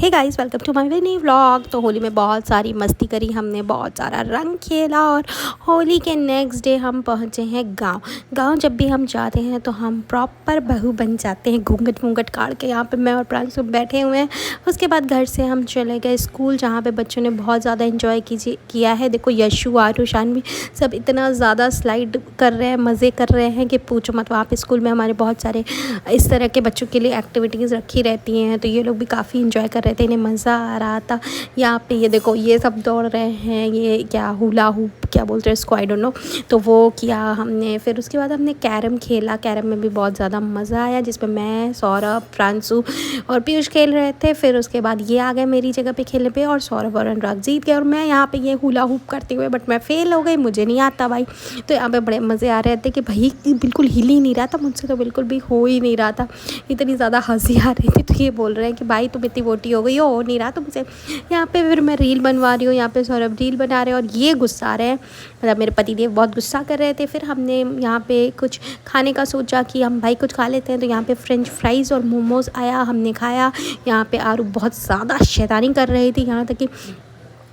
Hey guys, welcome to my new vlog. तो होली में बहुत सारी मस्ती करी हमने, बहुत सारा रंग खेला और होली के नेक्स्ट डे हम पहुँचे हैं गांव। जब भी हम जाते हैं तो हम प्रॉपर बहू बन जाते हैं, घूंघट वूंघट काट के। यहाँ पे मैं और प्रांशु बैठे हुए हैं। उसके बाद घर से हम चले गए स्कूल, जहाँ पे बच्चों ने बहुत ज़्यादा इन्जॉय किया है। देखो यशु, आरू, शानवी सब इतना ज़्यादा स्लाइड कर रहे हैं, मज़े कर रहे हैं कि पूछो मत। वहाँ पे स्कूल में हमारे बहुत सारे इस तरह के बच्चों के लिए एक्टिविटीज़ रखी रहती हैं, तो ये लोग भी काफ़ी इन्जॉय कर रहे थे, इन्हें मज़ा आ रहा था। यहाँ पे ये देखो, ये सब दौड़ रहे हैं, ये क्या हुला हुप क्या बोलते हैं इसको, आई डोंट नो। तो वो किया हमने। फिर उसके बाद हमने कैरम खेला। कैरम में भी बहुत ज़्यादा मज़ा आया, जिसमें मैं, सौरभ, प्रांशु और पीयूष खेल रहे थे। फिर उसके बाद ये आ गए मेरी जगह पे खेलने पे, और सौरभ और अनुराग जीत गए और मैं यहाँ पे ये हुला हुप करते हुए, बट मैं फेल हो गई, मुझे नहीं आता भाई। तो यहाँ पे बड़े मज़े आ रहे थे कि भाई बिल्कुल हिल ही नहीं रहा था मुझसे, तो बिल्कुल भी हो ही नहीं रहा था। इतनी ज़्यादा हंसी आ रही थी। तो ये बोल रहे हैं कि भाई तुम इतनी मोटी हो गई हो नहीं रहा तुमसे। यहाँ पे फिर मैं रील बनवा रही हूँ, यहाँ पे सौरभ रील बना रहे हैं और ये गुस्सा रहे हैं, मतलब मेरे पति देव बहुत गुस्सा कर रहे थे। फिर हमने यहाँ पे कुछ खाने का सोचा कि हम भाई कुछ खा लेते हैं, तो यहाँ पे फ्रेंच फ्राइज़ और मोमोज़ आया, हमने खाया। यहाँ पे आरू बहुत ज़्यादा शैतानी कर रही थी, यहाँ तक कि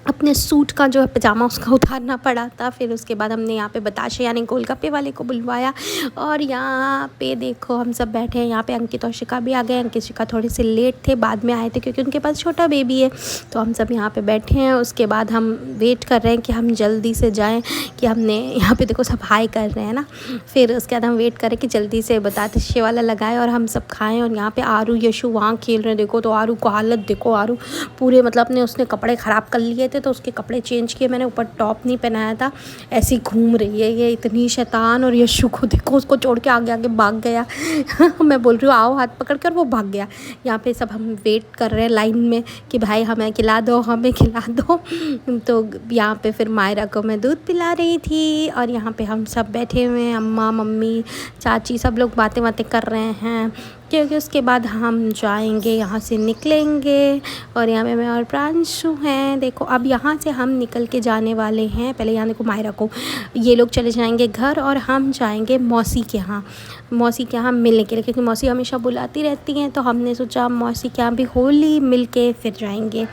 अपने सूट का जो है पजामा उसका उतारना पड़ा था। फिर उसके बाद हमने यहाँ पे बताशे यानी गोलगप्पे वाले को बुलवाया, और यहाँ पे देखो हम सब बैठे हैं। यहाँ पे अंकित और शिखा भी आ गए। अंकित शिखा थोड़े से लेट थे, बाद में आए थे क्योंकि उनके पास छोटा बेबी है। तो हम सब यहाँ पे बैठे हैं। उसके बाद हम वेट कर रहे हैं कि हम जल्दी से जाएँ, कि हमने यहाँ पे देखो सब हाई कर रहे हैं ना। फिर उसके बाद हम वेट करें कि जल्दी से बताशे वाला लगाए और हम सब खाएँ। और यहाँ पे आरू यशु वहाँ खेल रहे हैं। देखो तो आरू को हालत देखो, आरू पूरे मतलब उसने कपड़े ख़राब कर लिए थे, तो उसके कपड़े चेंज किए मैंने, ऊपर टॉप नहीं पहनाया था। ऐसी घूम रही है ये, इतनी शैतान। और यशु को देखो, उसको छोड़ के आगे आगे भाग गया। मैं बोल रही हूँ आओ, हाथ पकड़ कर, वो भाग गया। यहाँ पे सब हम वेट कर रहे हैं लाइन में कि भाई हमें खिला दो, हमें खिला दो। तो यहाँ पे फिर मायरा को मैं दूध पिला रही थी, और यहाँ पे हम सब बैठे हुए हैं, अम्मा, मम्मी, चाची, सब लोग बातें कर रहे हैं, क्योंकि उसके बाद हम जाएंगे, यहाँ से निकलेंगे। और यहाँ पे मैं और प्रांशु हैं। देखो अब यहाँ से हम निकल के जाने वाले हैं। पहले यहाँ देखो मायरा को, ये लोग चले जाएंगे घर और हम जाएंगे मौसी के यहाँ मिलने के लिए, क्योंकि मौसी हमेशा बुलाती रहती हैं। तो हमने सोचा मौसी के यहाँ भी होली मिल के फिर जाएंगे।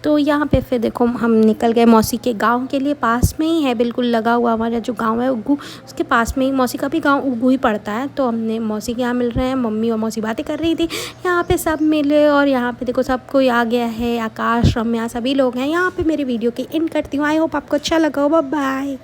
तो यहाँ पे फिर देखो हम निकल गए मौसी के गाँव के लिए। पास में ही है, बिल्कुल लगा हुआ हमारा जो गाँव है उग्गू, उसके पास में ही मौसी का भी गाँव उग्गू ही पड़ता है। तो हमने मौसी के यहाँ मिल रहे हैं। मम्मी और मौसी बातें कर रही थी, यहाँ पे सब मिले। और यहाँ पे देखो सब कोई आ गया है, आकाश, रम्या, सभी लोग हैं। यहाँ पे मेरी वीडियो की एंड करती हूँ। आई होप आपको अच्छा लगा हो। Bye bye.